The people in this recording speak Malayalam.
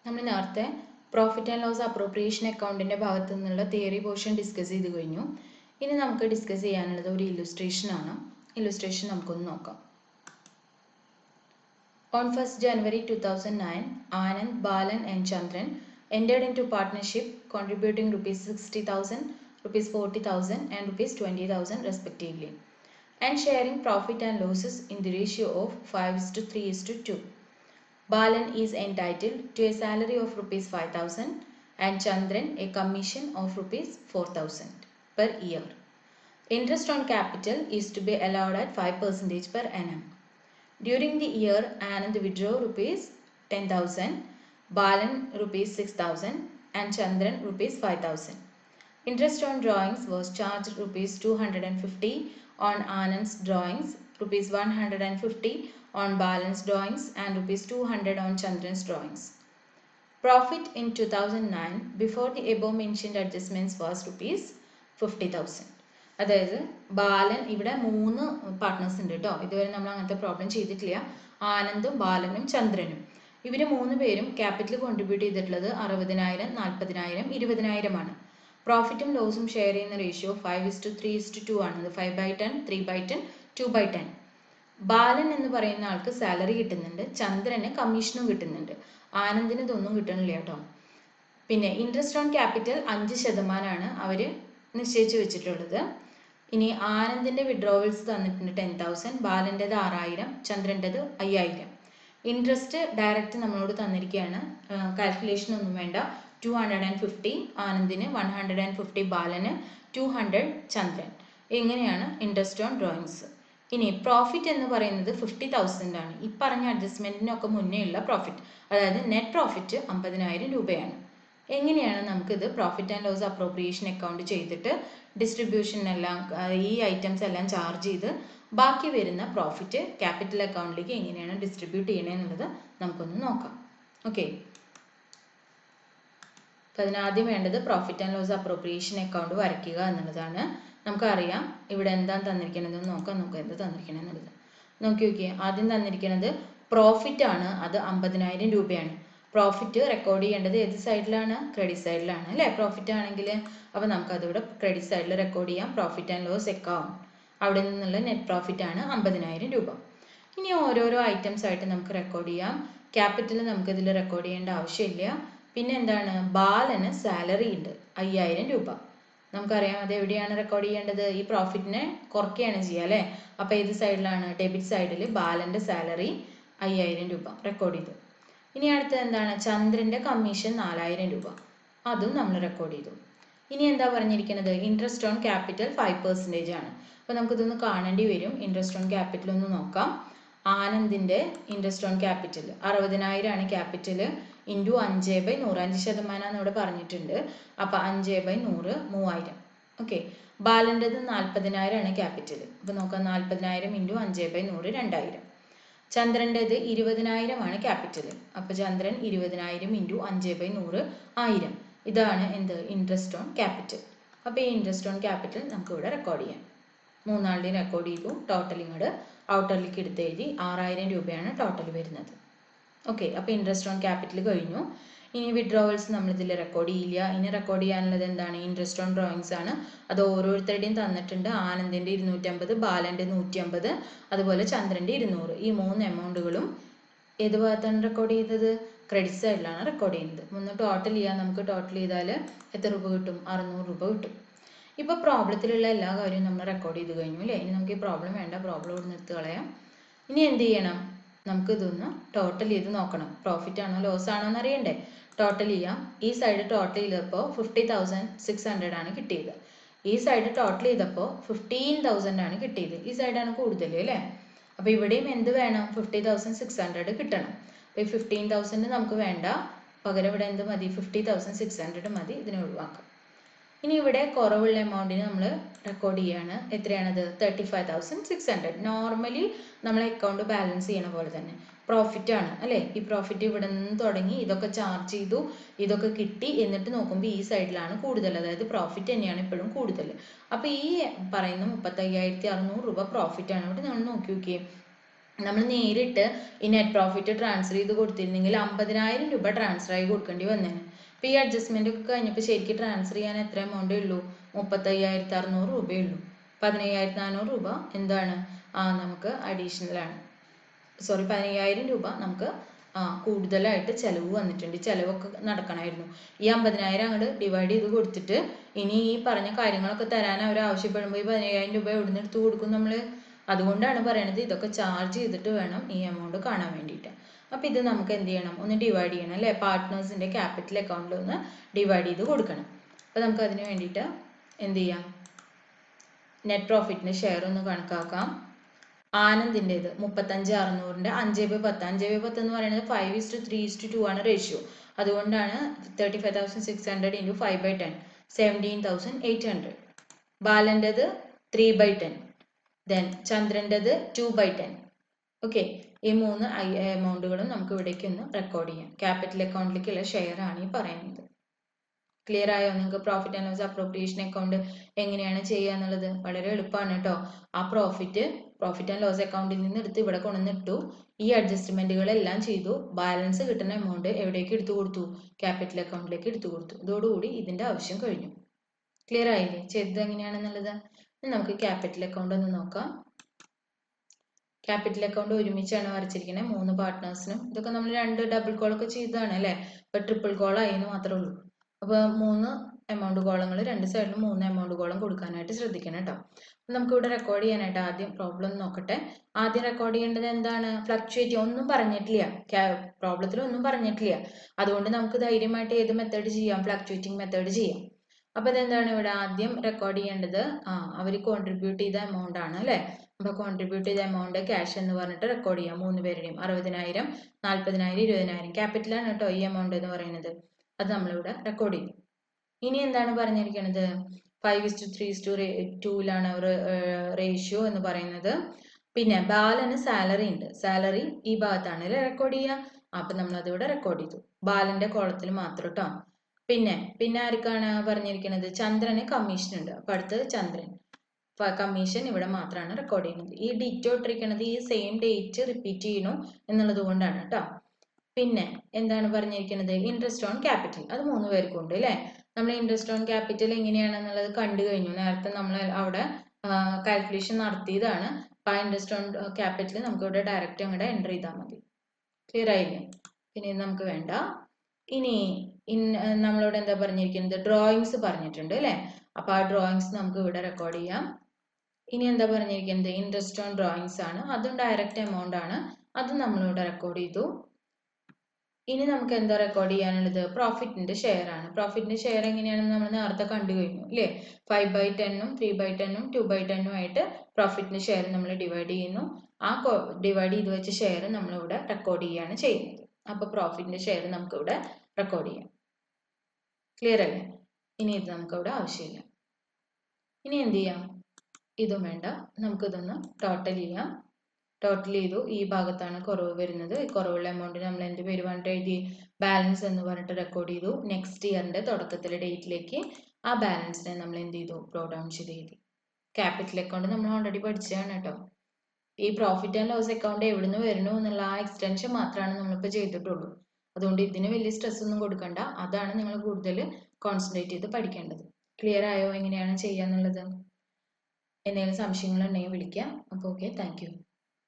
നമ്മൾ നേരത്തെ പ്രോഫിറ്റ് ആൻഡ് ലോസ് അപ്രോപ്രിയേഷൻ അക്കൗണ്ടിൻ്റെ ഭാഗത്തു നിന്നുള്ള തിയറി പോർഷൻ ഡിസ്കസ് ചെയ്ത് കഴിഞ്ഞു. ഇനി നമുക്ക് ഡിസ്കസ് ചെയ്യാനുള്ളത് ഒരു ഇല്ലുസ്ട്രേഷൻ ആണ്. ഇല്ലുസ്ട്രേഷൻ നമുക്കൊന്ന് നോക്കാം. On 1st January 2009, Anand, Balan and Chandran entered into partnership contributing rupees 60,000, rupees 40,000 and rupees 20,000 respectively and sharing profit and losses in the ratio of 5:3:2. Balan is entitled to a salary of rupees 5,000 and Chandran a commission of rupees 4,000 per year. Interest on capital is to be allowed at 5% per annum. During the year, Anand withdrew rupees 10,000, Balan rupees 6,000 and Chandran rupees 5,000. Interest on drawings was charged rupees 250 on Anand's drawings, rupees 150 on Balan's drawings and rupees 200 on Chandran's drawings. Profit in 2009 before the above mentioned adjustments was rupees 50,000. അതായത് ബാലൻ ഇവിടെ 3 പാർട്ട്നേഴ്സ് ഉണ്ട് കേട്ടോ. ഇതുവരെ നമ്മൾ അങ്ങനത്തെ പ്രോബ്ലം ചെയ്തിട്ടില്ല. ആനന്ദും ബാലനും ചന്ദ്രനും ഇവർ 3 പേരും ക്യാപിറ്റൽ കോൺട്രിബ്യൂട്ട് ചെയ്തിട്ടുള്ളത് 60,000, 40,000, 20,000 ആണ്. പ്രോഫിറ്റും ലോസും ഷെയർ ചെയ്യുന്ന റേഷ്യോ 5:3:2 ആണ്. 5/10, 3/10, 2/10. ബാലൻ എന്ന് പറയുന്ന ആൾക്ക് സാലറി കിട്ടുന്നുണ്ട്, ചന്ദ്രന് കമ്മീഷനും കിട്ടുന്നുണ്ട്, ആനന്ദിന് ഇതൊന്നും കിട്ടണില്ല കേട്ടോ. പിന്നെ ഇൻട്രസ്റ്റ് ഓൺ ക്യാപിറ്റൽ 5% അവർ നിശ്ചയിച്ച് വെച്ചിട്ടുള്ളത്. ഇനി ആനന്ദിൻ്റെ വിഡ്രോവൽസ് തന്നിട്ടുണ്ട് 10,000, ബാലൻ്റെത് 6,000, ചന്ദ്രൻ്റെത് 5,000. ഇൻട്രസ്റ്റ് ഡയറക്റ്റ് നമ്മളോട് തന്നിരിക്കുകയാണ്, കാൽക്കുലേഷൻ ഒന്നും വേണ്ട. 250 ആനന്ദിന്, 150 ബാലന്, 200 ചന്ദ്രൻ. ഇങ്ങനെയാണ് ഇൻട്രസ്റ്റ് ഓൺ ഡ്രോയിങ്സ്. ഇനി പ്രോഫിറ്റ് എന്ന് പറയുന്നത് 50,000 ആണ്. ഈ പറഞ്ഞ അഡ്ജസ്റ്റ്മെൻറ്റിനൊക്കെ മുന്നേ ഉള്ള പ്രോഫിറ്റ്, അതായത് നെറ്റ് പ്രോഫിറ്റ് 50,000 രൂപയാണ്. എങ്ങനെയാണ് നമുക്കിത് profit and loss appropriation account ചെയ്തിട്ട് ഡിസ്ട്രിബ്യൂഷനെല്ലാം ഈ ഐറ്റംസ് എല്ലാം ചാർജ് ചെയ്ത് ബാക്കി വരുന്ന പ്രോഫിറ്റ് ക്യാപിറ്റൽ അക്കൗണ്ടിലേക്ക് എങ്ങനെയാണ് ഡിസ്ട്രിബ്യൂട്ട് ചെയ്യണമെന്നുള്ളത് നമുക്കൊന്ന് നോക്കാം. ഓക്കെ, അപ്പോൾ അതിനാദ്യം വേണ്ടത് profit and loss appropriation account വരയ്ക്കുക എന്നുള്ളതാണ്. നമുക്കറിയാം ഇവിടെ എന്താണ് തന്നിരിക്കണതെന്ന് നോക്കാം. നമുക്ക് എന്ത് തന്നിരിക്കണമെന്നുള്ളത് നോക്കി നോക്കിയേ. ആദ്യം തന്നിരിക്കുന്നത് പ്രോഫിറ്റ് ആണ്, അത് 50,000 രൂപയാണ്. പ്രോഫിറ്റ് റെക്കോർഡ് ചെയ്യേണ്ടത് ഏത് സൈഡിലാണ്? ക്രെഡിറ്റ് സൈഡിലാണ് അല്ലേ? പ്രോഫിറ്റ് ആണെങ്കിൽ അപ്പോൾ നമുക്കതിവിടെ ക്രെഡിറ്റ് സൈഡിൽ റെക്കോർഡ് ചെയ്യാം. പ്രോഫിറ്റ് ആൻഡ് ലോസ് അക്കൗണ്ട്, അവിടെ നിന്നുള്ള നെറ്റ് പ്രോഫിറ്റ് ആണ് 50,000 രൂപ. ഇനി ഓരോരോ ഐറ്റംസ് ആയിട്ട് നമുക്ക് റെക്കോർഡ് ചെയ്യാം. ക്യാപിറ്റൽ നമുക്കിതിൽ റെക്കോർഡ് ചെയ്യേണ്ട ആവശ്യമില്ല. പിന്നെ എന്താണ്? ബാലന് സാലറി ഉണ്ട് 5,000 രൂപ. നമുക്കറിയാം അത് എവിടെയാണ് റെക്കോർഡ് ചെയ്യേണ്ടത്? ഈ പ്രോഫിറ്റിനെ കുറയ്ക്കുകയാണ് ചെയ്യുക അല്ലേ? അപ്പോൾ ഏത് സൈഡിലാണ്? ഡെബിറ്റ് സൈഡിൽ ബാലൻ്റെ സാലറി 5,000 രൂപ റെക്കോർഡ് ചെയ്തു. ഇനി അടുത്തത് എന്താണ്? ചന്ദ്രൻ്റെ കമ്മീഷൻ 4,000 രൂപ, അതും നമ്മൾ റെക്കോർഡ് ചെയ്തു. ഇനി എന്താ പറഞ്ഞിരിക്കുന്നത്? ഇൻട്രസ്റ്റ് ഓൺ ക്യാപിറ്റൽ 5% ആണ്. അപ്പോൾ നമുക്കിതൊന്ന് കാണേണ്ടി വരും. ഇൻട്രസ്റ്റ് ഓൺ ക്യാപിറ്റൽ ഒന്ന് നോക്കാം. ആനന്ദിൻ്റെ ഇൻട്രസ്റ്റ് ഓൺ ക്യാപിറ്റൽ 60,000 ആണ് ക്യാപിറ്റൽ, ഇൻറ്റു 5/100, 5% ഇവിടെ പറഞ്ഞിട്ടുണ്ട്. അപ്പോൾ 5/100 3000. ഓക്കെ, ബാലൻ്റെത് 40,000 ആണ് ക്യാപിറ്റൽ. അപ്പോൾ നോക്കാം, 40,000 ഇൻറ്റു 5/100 2000. ചന്ദ്രൻ്റെത് 20,000 ആണ് ക്യാപിറ്റൽ. അപ്പോൾ ചന്ദ്രൻ 20,000 ഇൻറ്റു 5/100 1000. ഇതാണ് എന്ത്? Interest on capital. അപ്പോൾ ഈ ഇൻട്രസ്റ്റ് ഓൺ ക്യാപിറ്റൽ നമുക്ക് ഇവിടെ റെക്കോർഡ് ചെയ്യാം. മൂന്നാളുടെയും റെക്കോർഡ് ചെയ്തു. ടോട്ടൽ ഇങ്ങോട്ട് ഔട്ടറിലേക്ക് എടുത്ത് എഴുതി. 6,000 രൂപയാണ് ടോട്ടൽ വരുന്നത്. ഓക്കെ, അപ്പോൾ ഇൻട്രസ്റ്റ് ഓൺ ക്യാപിറ്റൽ കഴിഞ്ഞു. ഇനി വിഡ്രോവൽസ് നമ്മളിതിൽ റെക്കോർഡ് ചെയ്യില്ല. ഇനി റെക്കോർഡ് ചെയ്യാനുള്ളത് എന്താണ്? ഇൻട്രസ്റ്റ് ഓൺ ഡ്രോയിങ്സ് ആണ്. അത് ഓരോരുത്തരുടെയും തന്നിട്ടുണ്ട്. ആനന്ദിൻ്റെ 250, ബാലൻ്റെ 150, അതുപോലെ ചന്ദ്രൻ്റെ 200. ഈ 3 എമൗണ്ടുകളും ഏത് ഭാഗത്താണ് റെക്കോർഡ് ചെയ്തത്? ക്രെഡിറ്റ് സൈഡിലാണ് റെക്കോർഡ് ചെയ്യുന്നത്. ഒന്ന് ടോട്ടൽ ചെയ്യാം. നമുക്ക് ടോട്ടൽ ചെയ്താൽ എത്ര രൂപ കിട്ടും? 600 രൂപ കിട്ടും. ഇപ്പോൾ പ്രോബ്ലത്തിലുള്ള എല്ലാ കാര്യവും നമ്മൾ റെക്കോർഡ് ചെയ്ത് കഴിഞ്ഞു അല്ലേ? ഇനി നമുക്ക് ഈ പ്രോബ്ലം വേണ്ട, പ്രോബ്ലം ഇവിടെ നിർത്തി കളയാം. ഇനി എന്ത് ചെയ്യണം? നമുക്ക് ഇതൊന്ന് ടോട്ടൽ ചെയ്ത് നോക്കണം. പ്രോഫിറ്റ് ആണോ ലോസ് ആണോ എന്ന് അറിയണ്ടേ? ടോട്ടൽ ചെയ്യാം. ഈ സൈഡ് ടോട്ടൽ ചെയ്തപ്പോൾ 50,600 ആണ് കിട്ടിയത്. ഈ സൈഡ് ടോട്ടൽ ചെയ്തപ്പോൾ 15,000 ആണ് കിട്ടിയത്. ഈ സൈഡാണ് കൂടുതൽ അല്ലേ? അപ്പോൾ ഇവിടെയും എന്ത് വേണം? 50,600 കിട്ടണം. അപ്പോൾ ഈ 15,000 നമുക്ക് വേണ്ട, പകരം ഇവിടെ എന്ത് മതി? 50,600 മതി. ഇതിനെ ഒഴിവാക്കാം. ഇനി ഇവിടെ കുറവുള്ള എമൗണ്ടിന് നമ്മൾ റെക്കോർഡ് ചെയ്യാണ്. എത്രയാണത്? 35,600. നോർമലി നമ്മൾ അക്കൗണ്ട് ബാലൻസ് ചെയ്യണ പോലെ തന്നെ പ്രോഫിറ്റ് ആണ് അല്ലേ? ഈ പ്രോഫിറ്റ് ഇവിടെ നിന്ന് തുടങ്ങി ഇതൊക്കെ ചാർജ് ചെയ്തു, ഇതൊക്കെ കിട്ടി, എന്നിട്ട് നോക്കുമ്പോൾ ഈ സൈഡിലാണ് കൂടുതൽ, അതായത് പ്രോഫിറ്റ് തന്നെയാണ് ഇപ്പോഴും കൂടുതൽ. അപ്പോൾ ഈ പറയുന്ന 35,600 രൂപ പ്രോഫിറ്റ് ആണ്. ഇവിടെ നമ്മൾ നോക്കി നോക്കിയേ, നമ്മൾ നേരിട്ട് ഈ നെറ്റ് പ്രോഫിറ്റ് ട്രാൻസ്ഫർ ചെയ്ത് കൊടുത്തിരുന്നെങ്കിൽ 50,000 രൂപ ട്രാൻസ്ഫർ ആയി കൊടുക്കേണ്ടി വന്നേനെ. അപ്പോൾ ഈ അഡ്ജസ്റ്റ്മെന്റ് ഒക്കെ കഴിഞ്ഞപ്പോൾ ശരിക്കും ട്രാൻസ്ഫർ ചെയ്യാൻ എത്ര എമൗണ്ടേ ഉള്ളൂ? 35,600 രൂപയേ ഉള്ളൂ. 15,400 രൂപ എന്താണ് നമുക്ക് അഡീഷണൽ ആണ്. സോറി, 15,000 രൂപ നമുക്ക് കൂടുതലായിട്ട് ചിലവ് വന്നിട്ടുണ്ട്. ചിലവൊക്കെ നടക്കണമായിരുന്നു. ഈ 50,000 അങ്ങോട്ട് ഡിവൈഡ് ചെയ്ത് കൊടുത്തിട്ട് ഇനി ഈ പറഞ്ഞ കാര്യങ്ങളൊക്കെ തരാൻ അവർ ആവശ്യപ്പെടുമ്പോൾ ഈ 15,000 രൂപ എവിടെ നിന്ന് എടുത്ത് കൊടുക്കും നമ്മൾ? അതുകൊണ്ടാണ് പറയണത് ഇതൊക്കെ ചാർജ് ചെയ്തിട്ട് വേണം ഈ എമൗണ്ട് കാണാൻ വേണ്ടിയിട്ട്. അപ്പം ഇത് നമുക്ക് എന്ത് ചെയ്യണം? ഒന്ന് ഡിവൈഡ് ചെയ്യണം അല്ലേ? പാർട്ട്നേഴ്സിൻ്റെ ക്യാപിറ്റൽ അക്കൗണ്ടിൽ ഒന്ന് ഡിവൈഡ് ചെയ്ത് കൊടുക്കണം. അപ്പം നമുക്ക് അതിന് വേണ്ടിയിട്ട് എന്ത് ചെയ്യാം? നെറ്റ് പ്രോഫിറ്റിൻ്റെ ഷെയർ ഒന്ന് കണക്കാക്കാം. ആനന്ദിൻ്റെത് 35,600ൻ്റെ 5/10. 5/10 എന്ന് പറയുന്നത് 5:3:2 ആണ് റേഷ്യോ. അതുകൊണ്ടാണ് 35,600 × 5/10 17,800. ബാലൻ്റെത് 3/10. ദെൻ ചന്ദ്രൻ്റെത് 2/10. ഓക്കെ, ഈ 3 എമൗണ്ടുകളും നമുക്ക് ഇവിടേക്ക് ഒന്ന് റെക്കോർഡ് ചെയ്യാം. ക്യാപിറ്റൽ അക്കൗണ്ടിലേക്കുള്ള ഷെയർ ആണ് ഈ പറയുന്നത്. ക്ലിയർ ആയോ? നിങ്ങൾക്ക് profit and loss appropriation account എങ്ങനെയാണ് ചെയ്യുക എന്നുള്ളത് വളരെ എളുപ്പമാണ് കേട്ടോ. ആ പ്രോഫിറ്റ് ആൻഡ് ലോസ് അക്കൗണ്ടിൽ നിന്ന് എടുത്ത് ഇവിടെ കൊണ്ടുവന്നിട്ടു. ഈ അഡ്ജസ്റ്റ്മെന്റുകളെല്ലാം ചെയ്തു. ബാലൻസ് കിട്ടുന്ന എമൗണ്ട് എവിടേക്ക് എടുത്തു കൊടുത്തു? ക്യാപിറ്റൽ അക്കൗണ്ടിലേക്ക് എടുത്തു കൊടുത്തു. ഇതോടുകൂടി ഇതിന്റെ ആവശ്യം കഴിഞ്ഞു. ക്ലിയർ ആയില്ലേ ചെയ്തത് എങ്ങനെയാണെന്നുള്ളത്? നമുക്ക് ക്യാപിറ്റൽ അക്കൗണ്ട് ഒന്ന് നോക്കാം. ക്യാപിറ്റൽ അക്കൗണ്ട് ഒരുമിച്ചാണ് വരച്ചിരിക്കുന്നത് 3 പാർട്ട്നേഴ്സിനും. ഇതൊക്കെ നമ്മൾ 2 ഡബിൾ കോൾ ഒക്കെ ചെയ്തതാണ് അല്ലേ? ഇപ്പൊ ട്രിപ്പിൾ കോൾ ആയെന്ന് മാത്രമേ ഉള്ളൂ. അപ്പോൾ 3 എമൗണ്ട് കോളങ്ങൾ 2 സൈഡിലും 3 എമൗണ്ട് കോളം കൊടുക്കാനായിട്ട് ശ്രദ്ധിക്കണം കേട്ടോ. നമുക്ക് ഇവിടെ റെക്കോർഡ് ചെയ്യാനായിട്ട് ആദ്യം പ്രോബ്ലം നോക്കട്ടെ. ആദ്യം റെക്കോർഡ് ചെയ്യേണ്ടത് എന്താണ്? ഫ്ലക്ച്വേറ്റ് ഒന്നും പറഞ്ഞിട്ടില്ല. പ്രോബ്ലത്തിൽ ഒന്നും പറഞ്ഞിട്ടില്ല. അതുകൊണ്ട് നമുക്ക് ധൈര്യമായിട്ട് ഏത് മെത്തേഡ് ചെയ്യാം? ഫ്ലക്ച്വേറ്റിംഗ് മെത്തേഡ് ചെയ്യാം. അപ്പൊ ഇതെന്താണ് ഇവിടെ ആദ്യം റെക്കോർഡ് ചെയ്യേണ്ടത്? അവർ കോൺട്രിബ്യൂട്ട് ചെയ്ത എമൗണ്ട് ആണ് അല്ലേ? അപ്പൊ കോൺട്രിബ്യൂട്ട് ചെയ്ത എമൗണ്ട് ക്യാഷ് എന്ന് പറഞ്ഞിട്ട് റെക്കോർഡ് ചെയ്യാം. 3 പേരുടെയും 60,000, 40,000, 20,000. ക്യാപിറ്റലാണ് കേട്ടോ ഈ എമൗണ്ട് എന്ന് പറയുന്നത്. അത് നമ്മളിവിടെ റെക്കോർഡ് ചെയ്യും. ഇനി എന്താണ് പറഞ്ഞിരിക്കുന്നത്? 5:3:2 അവർ റേഷ്യോ എന്ന് പറയുന്നത്. പിന്നെ ബാലന് സാലറി ഉണ്ട്. സാലറി ഈ ഭാഗത്താണ് അല്ലേ റെക്കോർഡ് ചെയ്യുക. അപ്പൊ നമ്മൾ അതിവിടെ റെക്കോർഡ് ചെയ്തു. ബാലന്റെ കോളത്തിൽ മാത്രം കേട്ടോ. പിന്നെ ആർക്കാണ് പറഞ്ഞിരിക്കുന്നത്? ചന്ദ്രന് കമ്മീഷൻ ഉണ്ട്. അപ്പൊ അടുത്തത് ചന്ദ്രൻ. കമ്മീഷൻ ഇവിടെ മാത്രമാണ് റെക്കോർഡ് ചെയ്യുന്നത്. ഈ ഡിറ്റോ ഇട്ടിരിക്കുന്നത് ഈ സെയിം ഡേറ്റ് റിപ്പീറ്റ് ചെയ്യണു എന്നുള്ളത് കൊണ്ടാണ് കേട്ടോ. പിന്നെ എന്താണ് പറഞ്ഞിരിക്കുന്നത്? Interest on capital. അത് 3 പേർക്കും ഉണ്ട് അല്ലേ? നമ്മൾ ഇൻട്രസ്റ്റ് ഓൺ ക്യാപിറ്റൽ എങ്ങനെയാണെന്നുള്ളത് കണ്ടു കഴിഞ്ഞു. നേരത്തെ നമ്മൾ അവിടെ കാൽക്കുലേഷൻ നടത്തിയതാണ്. ആ ഇൻട്രസ്റ്റ് ഓൺ ക്യാപിറ്റൽ നമുക്ക് ഇവിടെ ഡയറക്റ്റ് അങ്ങോട്ട് എൻ്റർ ചെയ്താൽ മതി. ക്ലിയർ ആയില്ലേ? പിന്നെ നമുക്ക് വേണ്ട. ഇനി നമ്മളോട് എന്താ പറഞ്ഞിരിക്കുന്നത്? ഡ്രോയിങ്സ് പറഞ്ഞിട്ടുണ്ട് അല്ലേ? അപ്പൊ ആ ഡ്രോയിങ്സ് നമുക്ക് ഇവിടെ റെക്കോർഡ് ചെയ്യാം. ഇനി എന്താ പറഞ്ഞിരിക്കുന്നത്? ഇൻട്രസ്റ്റ് ഓൺ ഡ്രോയിങ്സ് ആണ്. അതും ഡയറക്റ്റ് എമൗണ്ട് ആണ്. അത് നമ്മളിവിടെ റെക്കോർഡ് ചെയ്തു. ഇനി നമുക്ക് എന്താ റെക്കോർഡ് ചെയ്യാനുള്ളത്? പ്രോഫിറ്റിന്റെ ഷെയർ ആണ്. പ്രോഫിറ്റിന്റെ ഷെയർ എങ്ങനെയാണെന്ന് നമ്മൾ നേരത്തെ കണ്ടു കഴിഞ്ഞു അല്ലേ? 5/10, 3/10, 2/10 ആയിട്ട് പ്രോഫിറ്റിന്റെ ഷെയർ നമ്മൾ ഡിവൈഡ് ചെയ്യുന്നു. ആ ഡിവൈഡ് ചെയ്ത് വെച്ച ഷെയർ നമ്മളിവിടെ റെക്കോർഡ് ചെയ്യുകയാണ് ചെയ്യുന്നത്. അപ്പൊ പ്രോഫിറ്റിന്റെ ഷെയർ നമുക്ക് ഇവിടെ റെക്കോർഡ് ചെയ്യാം. ക്ലിയർ അല്ലേ? ഇനി ഇത് നമുക്ക് ഇവിടെ ആവശ്യമില്ല. ഇനി എന്ത് ചെയ്യാം? ഇതും വേണ്ട. നമുക്കിതൊന്ന് ടോട്ടൽ ചെയ്യാം. ടോട്ടൽ ചെയ്തു. ഈ ഭാഗത്താണ് കുറവ് വരുന്നത്. ഈ കുറവുള്ള എമൗണ്ട് നമ്മൾ എന്ത് പേര് പറഞ്ഞിട്ട് എഴുതി? ബാലൻസ് എന്ന് പറഞ്ഞിട്ട് റെക്കോർഡ് ചെയ്തു. നെക്സ്റ്റ് ഇയറിന്റെ തുടക്കത്തിലെ ഡേറ്റിലേക്ക് ആ ബാലൻസിനെ നമ്മൾ എന്ത് ചെയ്തു? ബ്രോ ഡൗൺ ചെയ്ത് എഴുതി. ക്യാപിറ്റൽ അക്കൗണ്ട് നമ്മൾ ഓൾറെഡി പഠിച്ചതാണ് കേട്ടോ. ഈ പ്രോഫിറ്റ് ആൻഡ് ലോസ് അക്കൗണ്ട് എവിടുന്ന് വരുന്നു എന്നുള്ള ആ എക്സ്റ്റൻഷൻ മാത്രമാണ് നമ്മളിപ്പോൾ ചെയ്തിട്ടുള്ളൂ. അതുകൊണ്ട് ഇതിന് വലിയ സ്ട്രെസ് ഒന്നും കൊടുക്കണ്ട. അതാണ് നിങ്ങൾ കൂടുതൽ കോൺസെൻട്രേറ്റ് ചെയ്ത് പഠിക്കേണ്ടത്. ക്ലിയർ ആയോ എങ്ങനെയാണ് ചെയ്യാന്നുള്ളത്? എന്തെങ്കിലും സംശയങ്ങൾ ഉണ്ടെങ്കിൽ വിളിക്കാം. അപ്പോൾ ഓക്കെ, താങ്ക് യു.